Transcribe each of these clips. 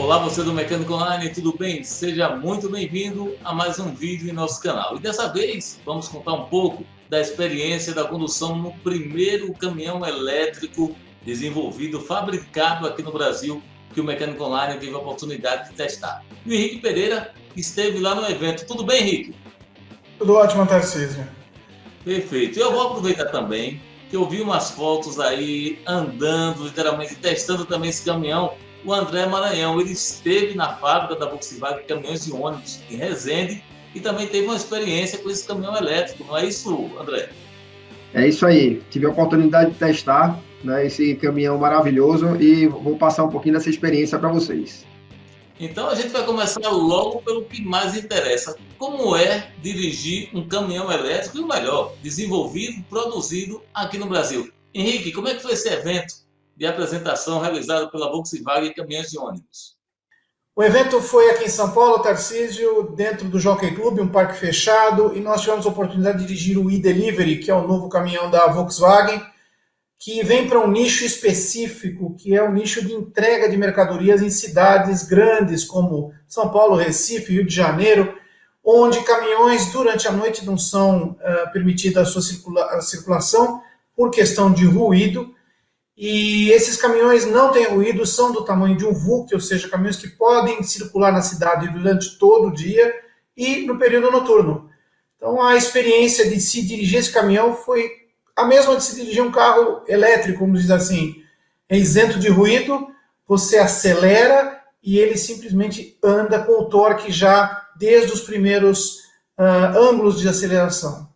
Olá, você do Mecânico Online, tudo bem? Seja muito bem-vindo a mais um vídeo em nosso canal. E dessa vez vamos contar um pouco da experiência da condução no primeiro caminhão elétrico desenvolvido, fabricado aqui no Brasil, que o Mecânico Online teve a oportunidade de testar. E o Henrique Pereira esteve lá no evento. Tudo bem, Henrique? Tudo ótimo, Tarcísio. Perfeito. Eu vou aproveitar também que eu vi umas fotos aí andando, literalmente testando também esse caminhão. O André Maranhão, ele esteve na fábrica da Volkswagen Caminhões e Ônibus em Resende e também teve uma experiência com esse caminhão elétrico, não é isso, André? É isso aí. Tive a oportunidade de testar, né, esse caminhão maravilhoso e vou passar um pouquinho dessa experiência para vocês. Então a gente vai começar logo pelo que mais interessa. Como é dirigir um caminhão elétrico e o melhor, desenvolvido, produzido aqui no Brasil? Henrique, como é que foi esse evento de apresentação realizado pela Volkswagen Caminhões e Ônibus? O evento foi aqui em São Paulo, Tarcísio, dentro do Jockey Club, um parque fechado, e nós tivemos a oportunidade de dirigir o e-Delivery, que é o novo caminhão da Volkswagen, que vem para um nicho específico, que é o nicho de entrega de mercadorias em cidades grandes, como São Paulo, Recife, Rio de Janeiro, onde caminhões durante a noite não são permitida a sua circulação por questão de ruído, e esses caminhões não têm ruído, são do tamanho de um Vulct, ou seja, caminhões que podem circular na cidade durante todo o dia e no período noturno. Então a experiência de se dirigir esse caminhão foi a mesma de se dirigir um carro elétrico, vamos dizer assim, é isento de ruído, você acelera e ele simplesmente anda com o torque já desde os primeiros ângulos de aceleração.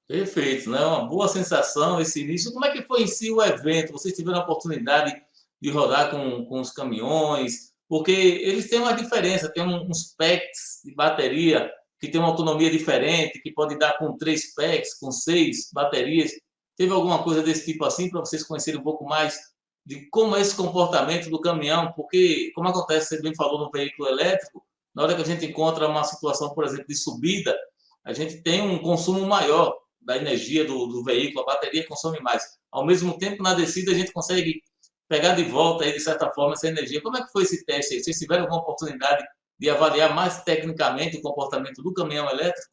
Perfeito, né? Uma boa sensação esse início. Como é que foi em si o evento? Vocês tiveram a oportunidade de rodar com os caminhões? Porque eles têm uma diferença, tem uns packs de bateria que tem uma autonomia diferente, que pode dar com 3 packs, com 6 baterias. Teve alguma coisa desse tipo assim para vocês conhecerem um pouco mais de como é esse comportamento do caminhão? Porque, como acontece, você bem falou no veículo elétrico, na hora que a gente encontra uma situação, por exemplo, de subida, a gente tem um consumo maior da energia do veículo, a bateria consome mais. Ao mesmo tempo, na descida, a gente consegue pegar de volta, aí, de certa forma, essa energia. Como é que foi esse teste aí? Vocês tiveram alguma oportunidade de avaliar mais tecnicamente o comportamento do caminhão elétrico?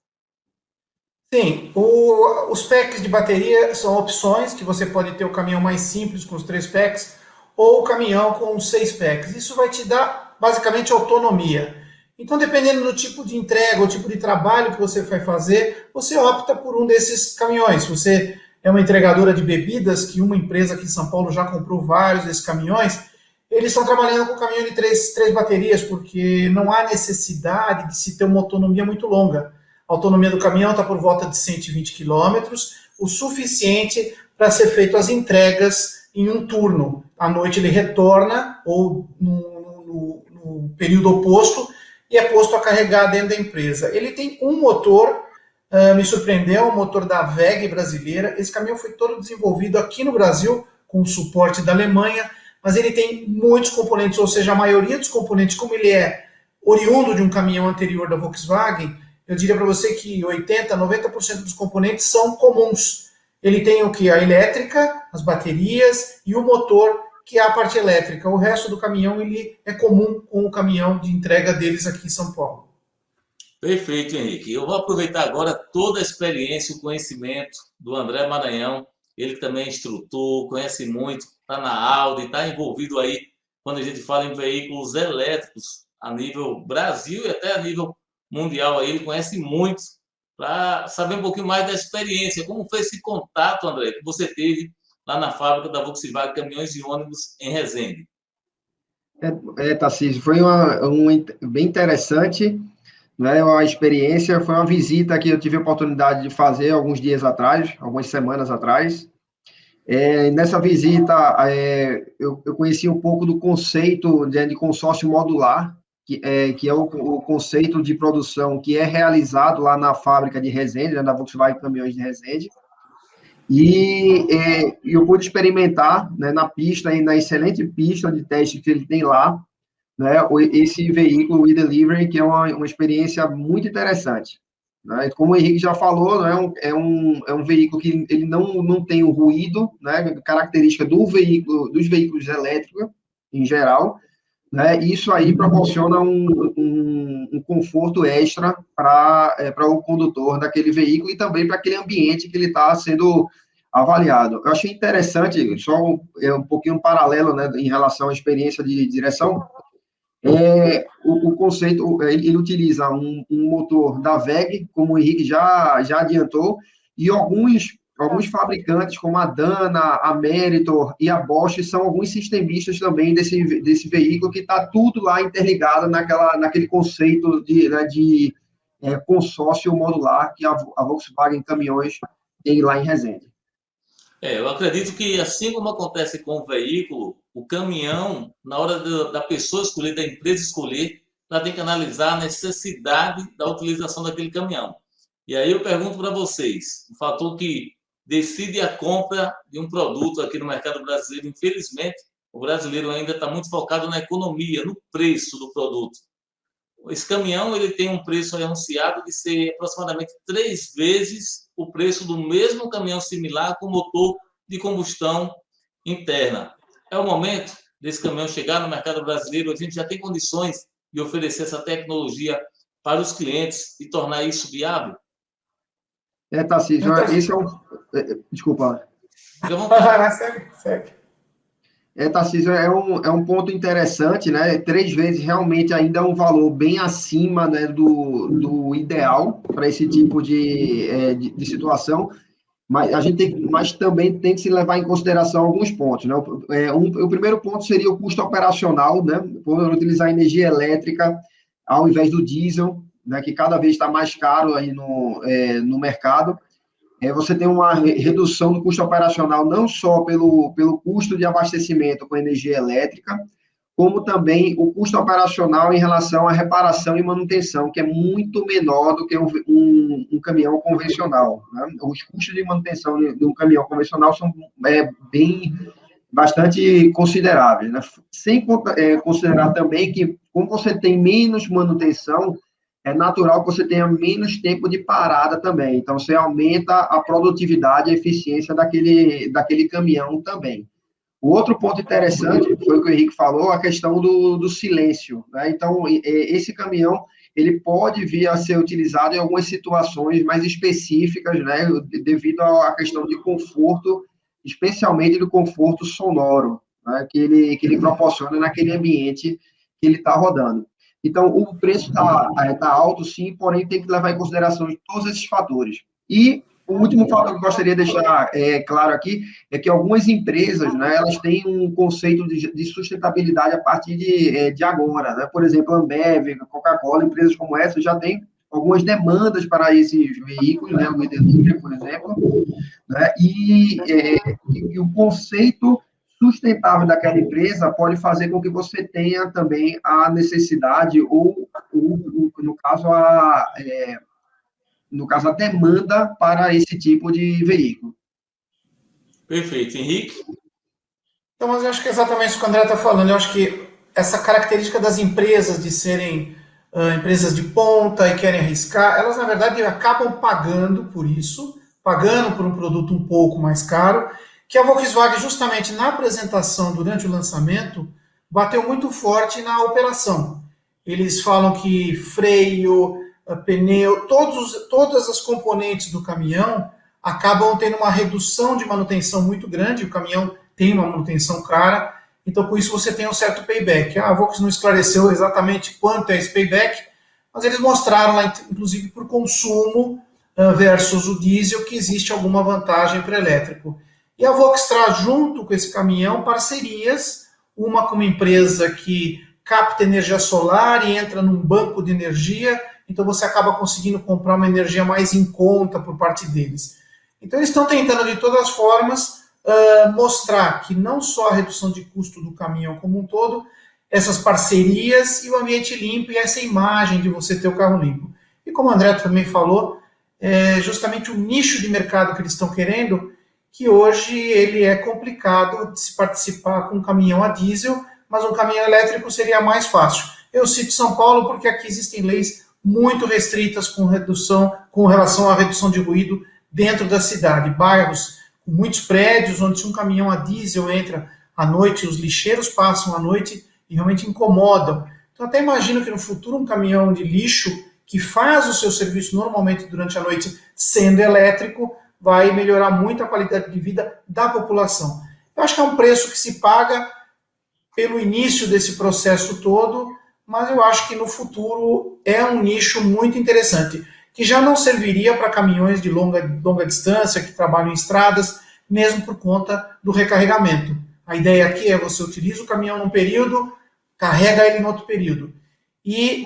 Sim, os packs de bateria são opções que você pode ter o caminhão mais simples com os 3 packs ou o caminhão com os 6 packs. Isso vai te dar basicamente autonomia. Então, dependendo do tipo de entrega, o tipo de trabalho que você vai fazer, você opta por um desses caminhões. Se você é uma entregadora de bebidas, que uma empresa aqui em São Paulo já comprou vários desses caminhões, eles estão trabalhando com caminhão de três baterias, porque não há necessidade de se ter uma autonomia muito longa. A autonomia do caminhão está por volta de 120 quilômetros, o suficiente para ser feito as entregas em um turno. À noite ele retorna, ou no período oposto, e é posto a carregar dentro da empresa. Ele tem um motor, me surpreendeu, um motor da WEG brasileira. Esse caminhão foi todo desenvolvido aqui no Brasil, com o suporte da Alemanha, mas ele tem muitos componentes, ou seja, a maioria dos componentes, como ele é oriundo de um caminhão anterior da Volkswagen, eu diria para você que 80%, 90% dos componentes são comuns. Ele tem o que? A elétrica, as baterias e o motor, que é a parte elétrica. O resto do caminhão ele é comum com o caminhão de entrega deles aqui em São Paulo. Perfeito, Henrique. Eu vou aproveitar agora toda a experiência, o conhecimento do André Maranhão, ele que também é instrutor, conhece muito, está na Audi, está envolvido aí quando a gente fala em veículos elétricos a nível Brasil e até a nível mundial. Aí, ele conhece muito para saber um pouquinho mais da experiência. Como foi esse contato, André, que você teve lá na fábrica da Volkswagen Caminhões e Ônibus em Resende? Tarcísio, foi bem interessante, né? A experiência foi uma visita que eu tive a oportunidade de fazer alguns dias atrás, algumas semanas atrás. Nessa visita, eu conheci um pouco do conceito de consórcio modular, que é o conceito de produção que é realizado lá na fábrica de Resende, né, da Volkswagen Caminhões de Resende. E eu pude experimentar, né, na pista, e na excelente pista de teste que ele tem lá, né, esse veículo, o e-Delivery, que é uma experiência muito interessante. Né? Como o Henrique já falou, né, é um veículo que ele não tem o ruído, né, característica dos veículos elétricos em geral, né? Isso aí proporciona um conforto extra para o condutor daquele veículo e também para aquele ambiente que ele está sendo avaliado. Eu achei interessante, só um pouquinho paralelo, né, em relação à experiência de direção, o conceito, ele utiliza um motor da WEG, como o Henrique já adiantou, e alguns fabricantes, como a Dana, a Meritor e a Bosch, são alguns sistemistas também desse veículo, que está tudo lá interligado naquele conceito de consórcio modular que a Volkswagen Caminhões tem lá em Resende. Eu acredito que, assim como acontece com o veículo, o caminhão, na hora da pessoa escolher, da empresa escolher, ela tem que analisar a necessidade da utilização daquele caminhão. E aí eu pergunto para vocês, o fator que decide a compra de um produto aqui no mercado brasileiro, infelizmente, o brasileiro ainda está muito focado na economia, no preço do produto. Esse caminhão ele tem um preço anunciado de ser aproximadamente 3 vezes o preço do mesmo caminhão similar com motor de combustão interna. É o momento desse caminhão chegar no mercado brasileiro, a gente já tem condições de oferecer essa tecnologia para os clientes e tornar isso viável? Tarcísio, esse é um... Desculpa. Fica à vontade. Segue. Tarcísio, é um ponto interessante, né? 3 vezes realmente ainda é um valor bem acima, né, do ideal para esse tipo de situação, mas também tem que se levar em consideração alguns pontos, né? O primeiro ponto seria o custo operacional, né? Por utilizar energia elétrica ao invés do diesel, né, que cada vez está mais caro aí no mercado. Você tem uma redução do custo operacional não só pelo custo de abastecimento com energia elétrica, como também o custo operacional em relação à reparação e manutenção, que é muito menor do que um caminhão convencional, né? Os custos de manutenção de um caminhão convencional são bastante consideráveis, né? Sem considerar também que, como você tem menos manutenção, é natural que você tenha menos tempo de parada também. Então, você aumenta a produtividade e a eficiência daquele caminhão também. O outro ponto interessante, foi o que o Henrique falou, a questão do silêncio, né? Então, esse caminhão, ele pode vir a ser utilizado em algumas situações mais específicas, né? Devido à questão de conforto, especialmente do conforto sonoro, né? Que ele proporciona naquele ambiente que ele está rodando. Então, o preço está alto, sim, porém tem que levar em consideração todos esses fatores. E o último fator que eu gostaria de deixar claro aqui é que algumas empresas, né, elas têm um conceito de sustentabilidade a partir de agora, né? Por exemplo, a Ambev, Coca-Cola, empresas como essa já têm algumas demandas para esses veículos, né, o Wiedenliner, por exemplo, né? E o conceito sustentável daquela empresa pode fazer com que você tenha também a necessidade ou no caso, a demanda para esse tipo de veículo. Perfeito. Henrique? Então, mas eu acho que é exatamente isso que o André está falando. Eu acho que essa característica das empresas de serem empresas de ponta e querem arriscar, elas, na verdade, acabam pagando por isso, pagando por um produto um pouco mais caro, que a Volkswagen, justamente na apresentação, durante o lançamento, bateu muito forte na operação. Eles falam que freio, pneu, todas as componentes do caminhão acabam tendo uma redução de manutenção muito grande, o caminhão tem uma manutenção cara, então por isso você tem um certo payback. A Volkswagen não esclareceu exatamente quanto é esse payback, mas eles mostraram lá, inclusive por consumo versus o diesel, que existe alguma vantagem para o elétrico. E a Volkswagen traz junto com esse caminhão parcerias, uma com uma empresa que capta energia solar e entra num banco de energia, então você acaba conseguindo comprar uma energia mais em conta por parte deles. Então eles estão tentando de todas as formas mostrar que não só a redução de custo do caminhão como um todo, essas parcerias e o ambiente limpo e essa imagem de você ter o carro limpo. E como o André também falou, justamente o nicho de mercado que eles estão querendo, que hoje ele é complicado de se participar com um caminhão a diesel, mas um caminhão elétrico seria mais fácil. Eu cito São Paulo porque aqui existem leis muito restritas com relação à redução de ruído dentro da cidade. Bairros com muitos prédios, onde se um caminhão a diesel entra à noite, os lixeiros passam à noite e realmente incomodam. Então, até imagino que no futuro um caminhão de lixo que faz o seu serviço normalmente durante a noite, sendo elétrico, vai melhorar muito a qualidade de vida da população. Eu acho que é um preço que se paga pelo início desse processo todo, mas eu acho que no futuro é um nicho muito interessante, que já não serviria para caminhões de longa distância, que trabalham em estradas, mesmo por conta do recarregamento. A ideia aqui é você utiliza o caminhão num período, carrega ele no outro período. E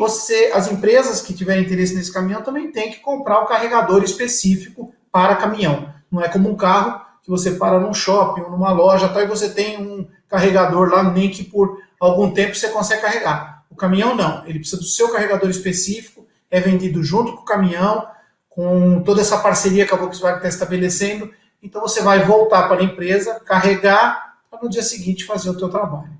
as empresas que tiverem interesse nesse caminhão também têm que comprar o carregador específico para caminhão. Não é como um carro que você para num shopping ou numa loja e você tem um carregador lá, nem que por algum tempo você consegue carregar. O caminhão não, ele precisa do seu carregador específico, é vendido junto com o caminhão, com toda essa parceria que a Volkswagen está estabelecendo. Então você vai voltar para a empresa, carregar, para no dia seguinte fazer o seu trabalho.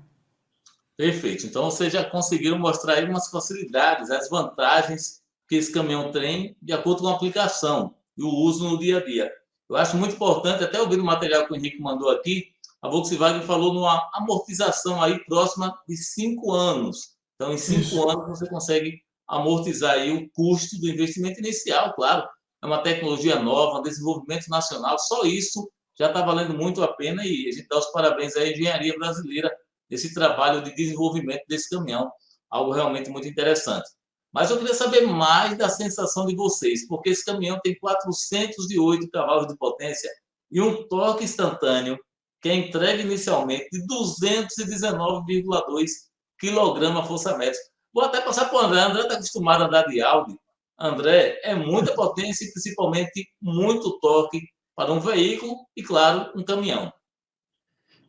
Perfeito. Então, vocês já conseguiram mostrar aí umas facilidades, as vantagens que esse caminhão tem de acordo com a aplicação e o uso no dia a dia. Eu acho muito importante, até ouvindo o material que o Henrique mandou aqui, a Volkswagen falou numa amortização aí próxima de 5 anos. Então, em 5 anos, você consegue amortizar aí o custo do investimento inicial, claro. É uma tecnologia nova, um desenvolvimento nacional, só isso já está valendo muito a pena e a gente dá os parabéns à engenharia brasileira esse trabalho de desenvolvimento desse caminhão, algo realmente muito interessante. Mas eu queria saber mais da sensação de vocês, porque esse caminhão tem 408 cavalos de potência e um torque instantâneo que é entregue inicialmente de 219,2 kgfm. Vou até passar para o André. André está acostumado a andar de Audi. André, é muita potência e principalmente muito torque para um veículo e, claro, um caminhão.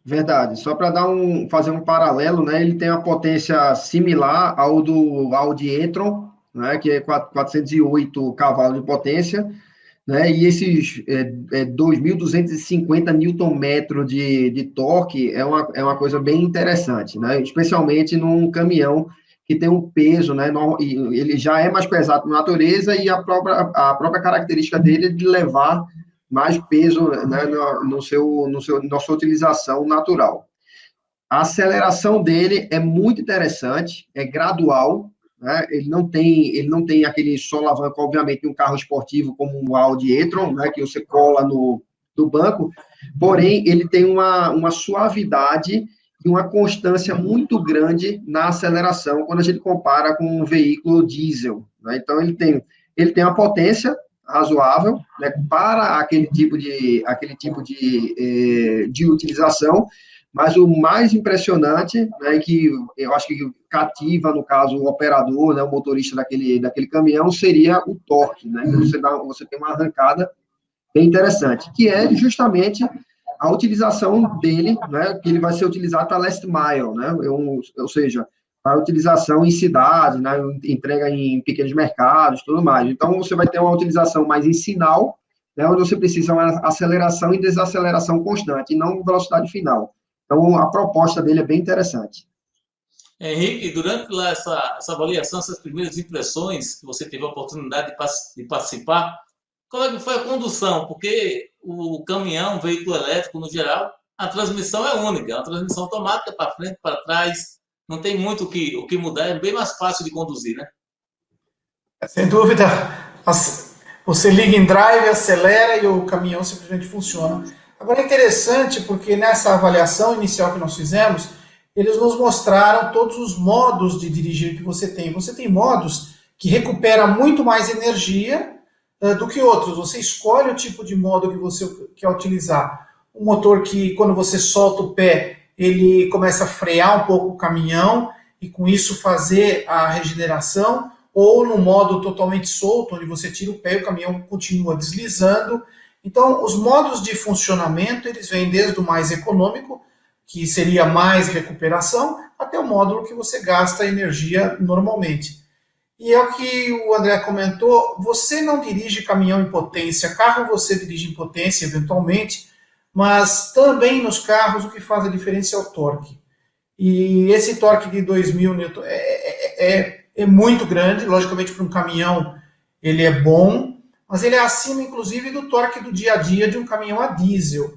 Verdade. Só para fazer um paralelo, né? Ele tem uma potência similar ao do Audi e-tron, né? Que é 408 cavalos de potência, né? E esses 2.250 Nm de torque é uma coisa bem interessante, né? Especialmente num caminhão que tem um peso, né? E ele já é mais pesado por natureza e a própria característica dele é de levar mais peso, né, na sua utilização natural. A aceleração dele é muito interessante, é gradual, né? Ele não tem aquele solavanco, obviamente, de um carro esportivo como um Audi e-tron, né, que você cola no banco, porém, ele tem uma suavidade e uma constância muito grande na aceleração, quando a gente compara com um veículo diesel, né? Então, ele tem uma potência razoável, né, para aquele tipo de utilização, mas o mais impressionante, né, que eu acho que cativa, no caso, o operador, né, o motorista daquele caminhão, seria o torque, né? Então, você tem uma arrancada bem interessante, que é justamente a utilização dele, né, que ele vai ser utilizado para last mile, né, ou seja, para utilização em cidades, né, entrega em pequenos mercados, tudo mais. Então, você vai ter uma utilização mais em sinal, né, onde você precisa uma aceleração e desaceleração constante, e não velocidade final. Então, a proposta dele é bem interessante. Henrique, durante lá essa avaliação, essas primeiras impressões que você teve a oportunidade de participar, qual é que foi a condução? Porque o caminhão, o veículo elétrico, no geral, a transmissão é única, é uma transmissão automática para frente, para trás, não tem muito o que mudar, é bem mais fácil de conduzir, né? Sem dúvida, você liga em drive, acelera e o caminhão simplesmente funciona. Agora é interessante porque nessa avaliação inicial que nós fizemos, eles nos mostraram todos os modos de dirigir que você tem. Você tem modos que recuperam muito mais energia do que outros. Você escolhe o tipo de modo que você quer utilizar. Um motor que, quando você solta o pé, ele começa a frear um pouco o caminhão e com isso fazer a regeneração, ou no modo totalmente solto, onde você tira o pé e o caminhão continua deslizando. Então, os modos de funcionamento, eles vêm desde o mais econômico, que seria mais recuperação, até o módulo que você gasta energia normalmente. E é o que o André comentou, você não dirige caminhão em potência, carro você dirige em potência eventualmente, mas também nos carros o que faz a diferença é o torque. E esse torque de 2.000 Nm é muito grande, logicamente para um caminhão ele é bom, mas ele é acima inclusive do torque do dia a dia de um caminhão a diesel.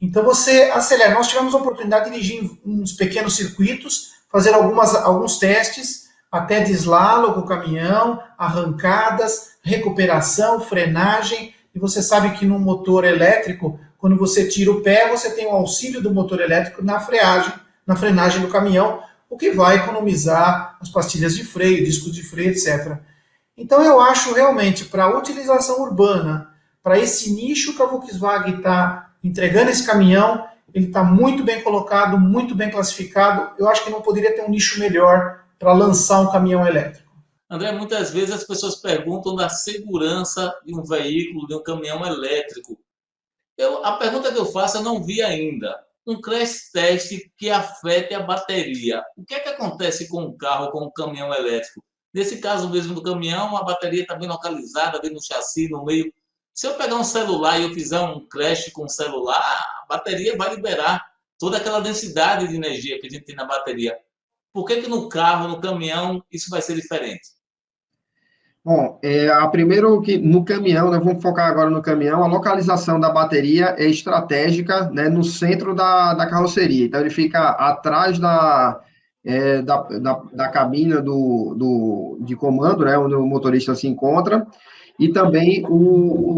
Então você acelera. Nós tivemos a oportunidade de dirigir em uns pequenos circuitos, fazer alguns testes, até de slalom com o caminhão, arrancadas, recuperação, frenagem, e você sabe que no motor elétrico, quando você tira o pé, você tem o auxílio do motor elétrico na frenagem do caminhão, o que vai economizar as pastilhas de freio, discos de freio, etc. Então eu acho realmente, para a utilização urbana, para esse nicho que a Volkswagen está entregando esse caminhão, ele está muito bem colocado, muito bem classificado. Eu acho que não poderia ter um nicho melhor para lançar um caminhão elétrico. André, muitas vezes as pessoas perguntam da segurança de um veículo, de um caminhão elétrico. A pergunta que eu faço, eu não vi ainda. Um crash test que afete a bateria. O que é que acontece com o carro, com o caminhão elétrico? Nesse caso mesmo do caminhão, a bateria está bem localizada, bem no chassi, no meio. Se eu pegar um celular e eu fizer um crash com o celular, a bateria vai liberar toda aquela densidade de energia que a gente tem na bateria. Por que no carro, no caminhão, isso vai ser diferente? Bom, primeiro que no caminhão, né, vamos focar agora no caminhão, a localização da bateria é estratégica, né, no centro da carroceria. Então, ele fica atrás da cabina de comando, né, onde o motorista se encontra, e também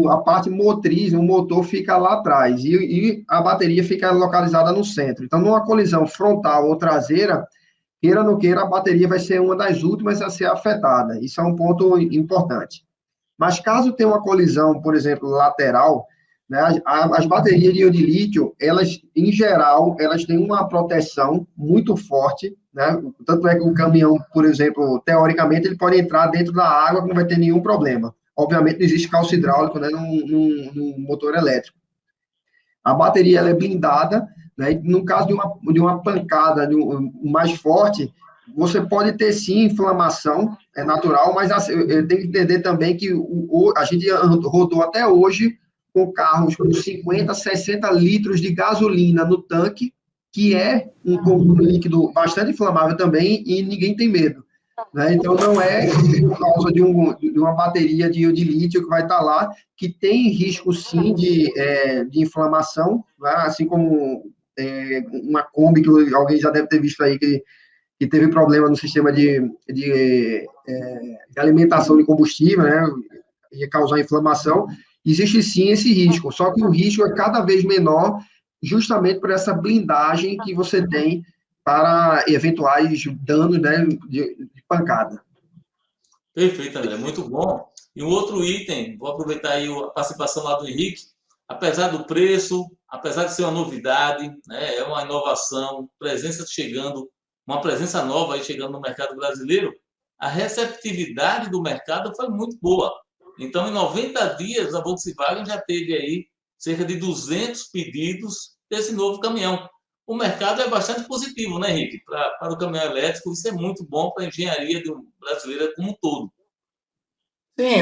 a parte motriz, o motor fica lá atrás, e a bateria fica localizada no centro. Então, numa colisão frontal ou traseira, queira ou não queira, a bateria vai ser uma das últimas a ser afetada. Isso é um ponto importante. Mas caso tenha uma colisão, por exemplo, lateral, né, as baterias de íon de lítio, elas, em geral, elas têm uma proteção muito forte, né? Tanto é que o caminhão, por exemplo, teoricamente, ele pode entrar dentro da água que não vai ter nenhum problema. Obviamente, não existe calço hidráulico, né, no motor elétrico. A bateria ela é blindada, né? E no caso de uma pancada mais forte, você pode ter sim inflamação, é natural, mas tem que entender também que a gente rodou até hoje com carros com 50, 60 litros de gasolina no tanque, que é um líquido bastante inflamável também, e ninguém tem medo. Né? Então, não é por causa de uma bateria de lítio que vai estar lá, que tem risco, sim, de inflamação, né? Assim como uma Kombi, que alguém já deve ter visto aí, que teve problema no sistema de alimentação de combustível, né? Ia causar inflamação. Existe, sim, esse risco, só que o risco é cada vez menor, justamente por essa blindagem que você tem para eventuais danos, né, de pancada. Perfeito, André, muito bom. E um outro item, vou aproveitar aí a participação lá do Henrique, apesar do preço, apesar de ser uma novidade, né, é uma inovação, presença chegando, uma presença nova aí chegando no mercado brasileiro, a receptividade do mercado foi muito boa. Então, em 90 dias, a Volkswagen já teve aí cerca de 200 pedidos desse novo caminhão. O mercado é bastante positivo, né, Henrique? Para o caminhão elétrico, isso é muito bom para a engenharia brasileira como um todo. Sim,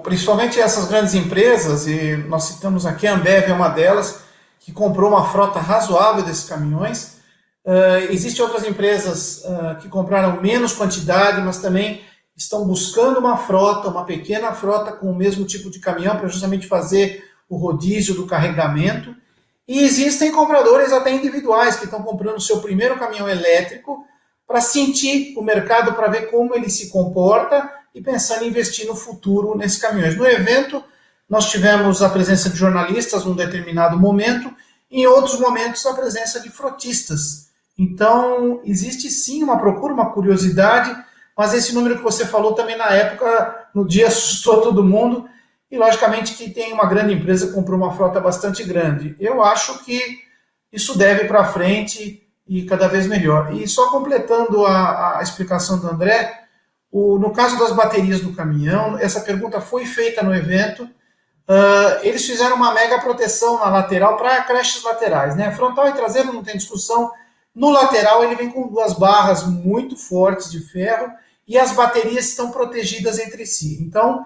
principalmente essas grandes empresas, e nós citamos aqui a Ambev, é uma delas, que comprou uma frota razoável desses caminhões. Existem outras empresas que compraram menos quantidade, mas também estão buscando uma frota, uma pequena frota com o mesmo tipo de caminhão, para justamente fazer o rodízio do carregamento. E existem compradores até individuais que estão comprando o seu primeiro caminhão elétrico para sentir o mercado, para ver como ele se comporta e pensando em investir no futuro nesses caminhões. No evento, nós tivemos a presença de jornalistas num determinado momento, e em outros momentos a presença de frotistas. Então, existe sim uma procura, uma curiosidade, mas esse número que você falou também na época, no dia, assustou todo mundo, e logicamente que tem uma grande empresa que comprou uma frota bastante grande. Eu acho que isso deve para frente e cada vez melhor. E só completando a explicação do André, no caso das baterias do caminhão, essa pergunta foi feita no evento. Eles fizeram uma mega proteção na lateral para crashes laterais, né? Frontal e traseiro não tem discussão. No lateral ele vem com 2 barras muito fortes de ferro e as baterias estão protegidas entre si. Então,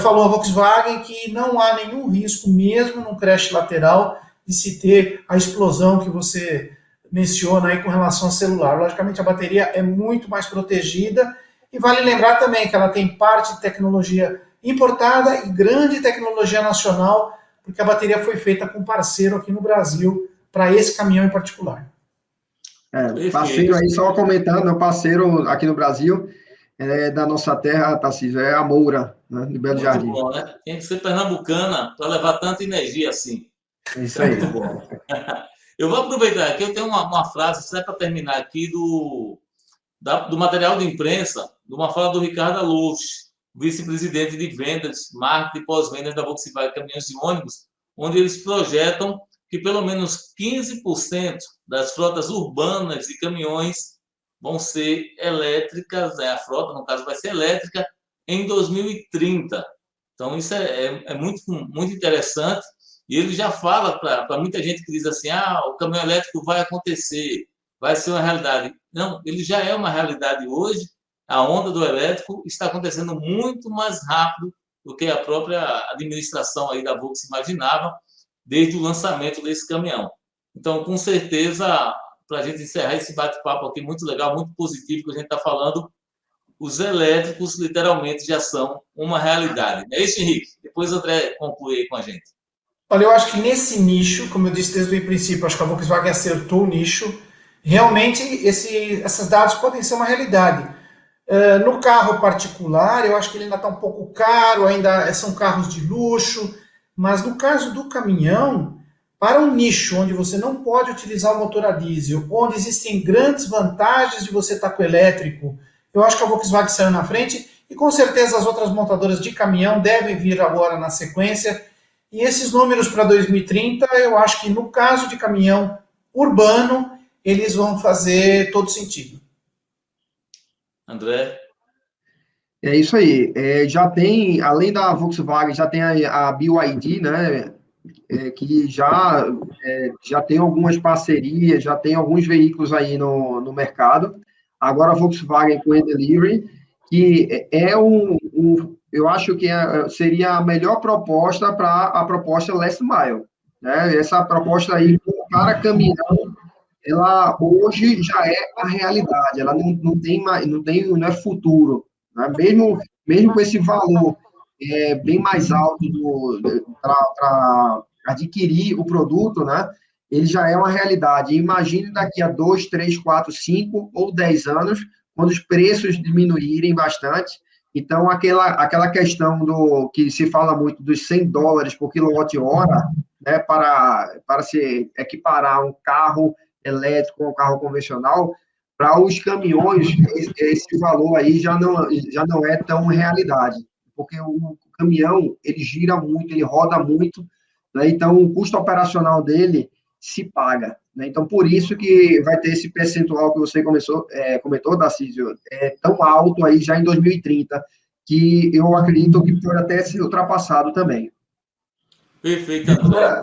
falou a Volkswagen que não há nenhum risco, mesmo num crash lateral, de se ter a explosão que você menciona aí com relação ao celular. Logicamente, a bateria é muito mais protegida, e vale lembrar também que ela tem parte de tecnologia importada e grande tecnologia nacional, porque a bateria foi feita com parceiro aqui no Brasil, para esse caminhão em particular. Parceiro Perfeito. aí, só comentando, meu parceiro aqui no Brasil, da nossa terra, Tarcísio, é a Moura, né, de Belo Muito Jardim. bom, né? Tem que ser pernambucana para levar tanta energia assim. É isso aí. Eu vou aproveitar aqui, eu tenho uma frase, só para terminar aqui, do material de imprensa, de uma fala do Ricardo Alux, vice-presidente de vendas, marketing e pós-vendas da Volkswagen Caminhões e Ônibus, onde eles projetam que pelo menos 15% das frotas urbanas de caminhões vão ser elétricas, né? A frota, no caso, vai ser elétrica em 2030. Então, isso é muito, muito interessante. E ele já fala para muita gente que diz assim: o caminhão elétrico vai acontecer, vai ser uma realidade. Não, ele já é uma realidade hoje. A onda do elétrico está acontecendo muito mais rápido do que a própria administração aí da Volkswagen imaginava desde o lançamento desse caminhão. Então, com certeza, para a gente encerrar esse bate-papo aqui muito legal, muito positivo que a gente está falando, os elétricos literalmente já são uma realidade. É isso, Henrique? Depois o André conclui aí com a gente. Olha, eu acho que nesse nicho, como eu disse desde o princípio, acho que a Volkswagen acertou o nicho. Realmente, esses dados podem ser uma realidade. No carro particular, eu acho que ele ainda está um pouco caro, ainda são carros de luxo, mas no caso do caminhão, para um nicho onde você não pode utilizar o motor a diesel, onde existem grandes vantagens de você estar com o elétrico, eu acho que a Volkswagen saiu na frente e com certeza as outras montadoras de caminhão devem vir agora na sequência. E esses números para 2030, eu acho que no caso de caminhão urbano, eles vão fazer todo sentido. André? É isso aí. Já tem, além da Volkswagen, já tem a BYD, né? Que já tem algumas parcerias, já tem alguns veículos aí no mercado. Agora a Volkswagen com o Delivery, que eu acho que seria a melhor proposta para a proposta Last Mile. Né? Essa proposta aí para caminhão, ela hoje já é a realidade, ela não tem mais, não é futuro. Né? Mesmo com esse valor bem mais alto para adquirir o produto, né? Ele já é uma realidade. Imagine daqui a 2, 3, 4, 5 ou 10 anos, quando os preços diminuírem bastante. Então, aquela questão que se fala muito dos $100 por quilowatt-hora, né, para se equiparar um carro elétrico a um carro convencional, para os caminhões, esse valor aí já não é tão realidade, porque o caminhão, ele gira muito, ele roda muito, né? Então, o custo operacional dele se paga. Né? Então, por isso que vai ter esse percentual que você comentou, Tarcísio, tão alto aí já em 2030, que eu acredito que pode até ser ultrapassado também. Perfeito, André.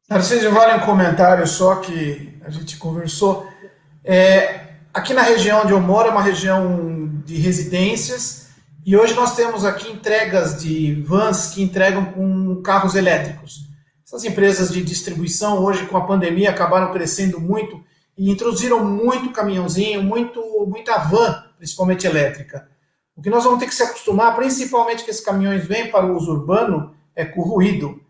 Narciso, vale um comentário só que a gente conversou. Aqui na região onde eu moro é uma região de residências e hoje nós temos aqui entregas de vans que entregam com carros elétricos. Essas empresas de distribuição hoje com a pandemia acabaram crescendo muito e introduziram muito caminhãozinho, muita van, principalmente elétrica. O que nós vamos ter que se acostumar, principalmente que esses caminhões vêm para o uso urbano, é com o ruído.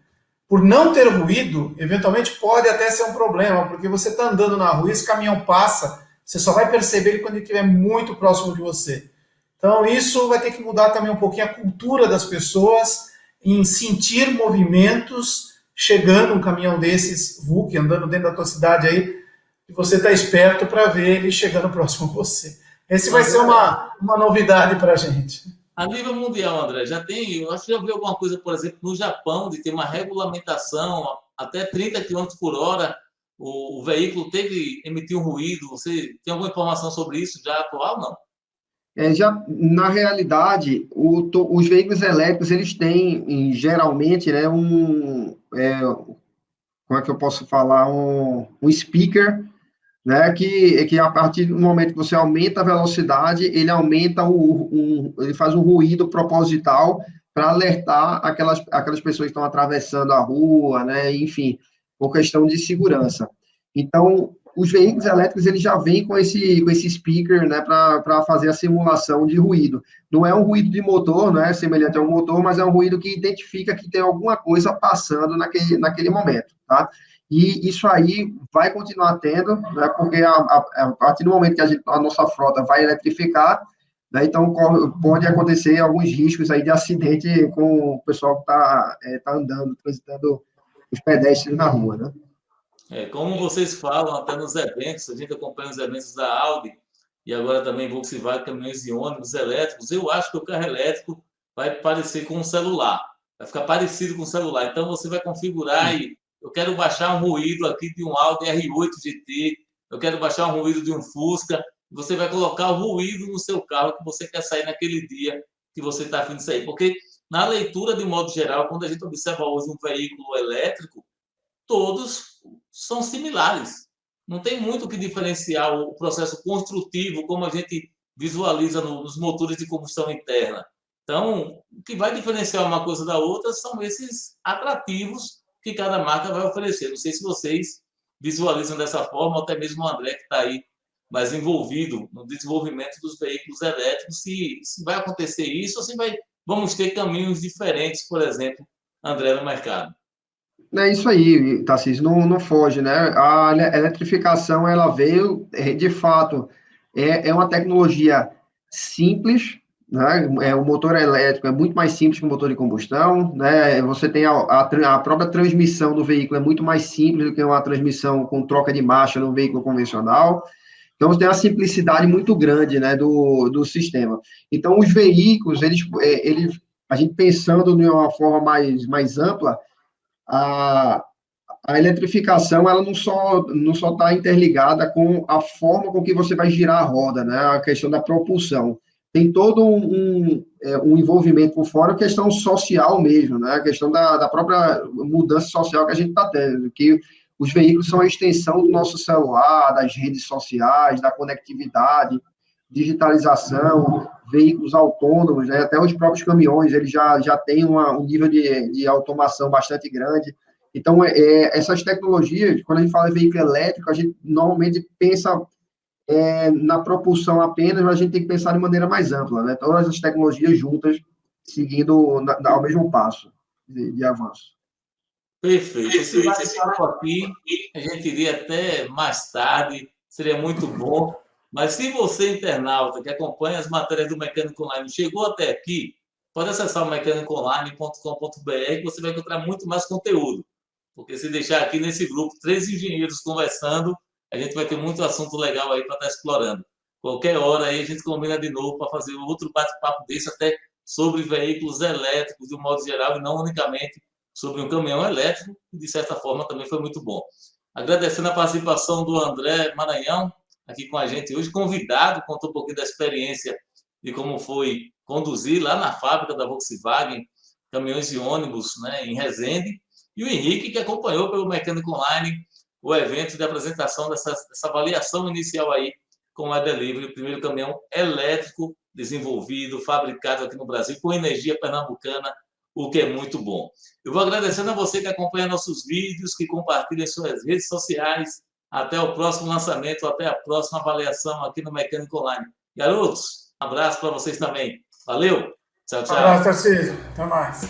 Por não ter ruído, eventualmente pode até ser um problema, porque você está andando na rua e esse caminhão passa, você só vai perceber ele quando ele estiver muito próximo de você. Então isso vai ter que mudar também um pouquinho a cultura das pessoas em sentir movimentos chegando um caminhão desses, VUC, andando dentro da tua cidade aí, e você está esperto para ver ele chegando próximo a você. Esse vai ser uma novidade para a gente. A nível mundial, André, eu acho que já vi alguma coisa, por exemplo, no Japão, de ter uma regulamentação até 30 km por hora, o veículo tem que emitir um ruído. Você tem alguma informação sobre isso já atual, não? Na realidade, os veículos elétricos, eles têm, geralmente, né, como é que eu posso falar, um speaker, né, que a partir do momento que você aumenta a velocidade, ele aumenta ele faz um ruído proposital para alertar aquelas pessoas que estão atravessando a rua, né, enfim, por questão de segurança. Então, os veículos elétricos, eles já vêm com esse speaker, né, para fazer a simulação de ruído. Não é um ruído de motor, não é semelhante a um motor, mas é um ruído que identifica que tem alguma coisa passando naquele momento, tá? E isso aí vai continuar tendo, né, porque a partir do momento que a nossa frota vai eletrificar, né, então pode acontecer alguns riscos aí de acidente com o pessoal que tá andando, transitando os pedestres na rua, né? Como vocês falam até nos eventos, a gente acompanha os eventos da Audi e agora também Volkswagen, caminhões e ônibus elétricos, eu acho que o carro elétrico vai parecer com um celular, vai ficar parecido com um celular. Então você vai configurar e eu quero baixar um ruído aqui de um Audi R8 GT, eu quero baixar um ruído de um Fusca, você vai colocar o ruído no seu carro que você quer sair naquele dia que você está a fim de sair. Porque na leitura, de modo geral, quando a gente observa hoje um veículo elétrico, todos são similares. Não tem muito o que diferenciar o processo construtivo, como a gente visualiza nos motores de combustão interna. Então, o que vai diferenciar uma coisa da outra são esses atrativos que cada marca vai oferecer. Não sei se vocês visualizam dessa forma, ou até mesmo o André, que está aí mais envolvido no desenvolvimento dos veículos elétricos, se vai acontecer isso ou se vamos ter caminhos diferentes, por exemplo, André, no mercado. É isso aí, Tarcísio, não foge, né? A eletrificação, ela veio, de fato, é uma tecnologia simples, né? O motor elétrico é muito mais simples que o motor de combustão, né? Você tem a própria transmissão do veículo é muito mais simples do que uma transmissão com troca de marcha no veículo convencional. Então, tem uma simplicidade muito grande, né, do sistema. Então, os veículos, a gente pensando de uma forma mais ampla, a, a eletrificação ela não só está interligada com a forma com que você vai girar a roda, né? A questão da propulsão. Tem todo um envolvimento por fora, a questão social mesmo, né? A questão da própria mudança social que a gente está tendo, que os veículos são a extensão do nosso celular, das redes sociais, da conectividade, digitalização, veículos autônomos, né? Até os próprios caminhões, eles já têm um nível de automação bastante grande. Então, essas tecnologias, quando a gente fala em veículo elétrico, a gente normalmente pensa na propulsão apenas, mas a gente tem que pensar de maneira mais ampla, né? Todas as tecnologias juntas, seguindo ao mesmo passo de avanço. Perfeito. Esse bate-papo aqui, a gente iria até mais tarde, seria muito bom. Mas se você, internauta, que acompanha as matérias do Mecânico Online, chegou até aqui, pode acessar o mecanicoonline.com.br que você vai encontrar muito mais conteúdo. Porque se deixar aqui nesse grupo 3 engenheiros conversando, a gente vai ter muito assunto legal aí para estar explorando. Qualquer hora aí a gente combina de novo para fazer outro bate-papo desse, até sobre veículos elétricos de um modo geral e não unicamente sobre um caminhão elétrico, que de certa forma também foi muito bom. Agradecendo a participação do André Maranhão, aqui com a gente hoje, convidado, contou um pouquinho da experiência de como foi conduzir lá na fábrica da Volkswagen, caminhões e ônibus, né, em Resende, e o Henrique, que acompanhou pelo Mecânico Online o evento de apresentação dessa avaliação inicial aí com a Delivery, o primeiro caminhão elétrico desenvolvido, fabricado aqui no Brasil, com energia pernambucana, o que é muito bom. Eu vou agradecendo a você que acompanha nossos vídeos, que compartilha em suas redes sociais. Até o próximo lançamento, até a próxima avaliação aqui no Mecânico Online. Garotos, um abraço para vocês também. Valeu, tchau, tchau. Um abraço, Tarcísio. Até mais.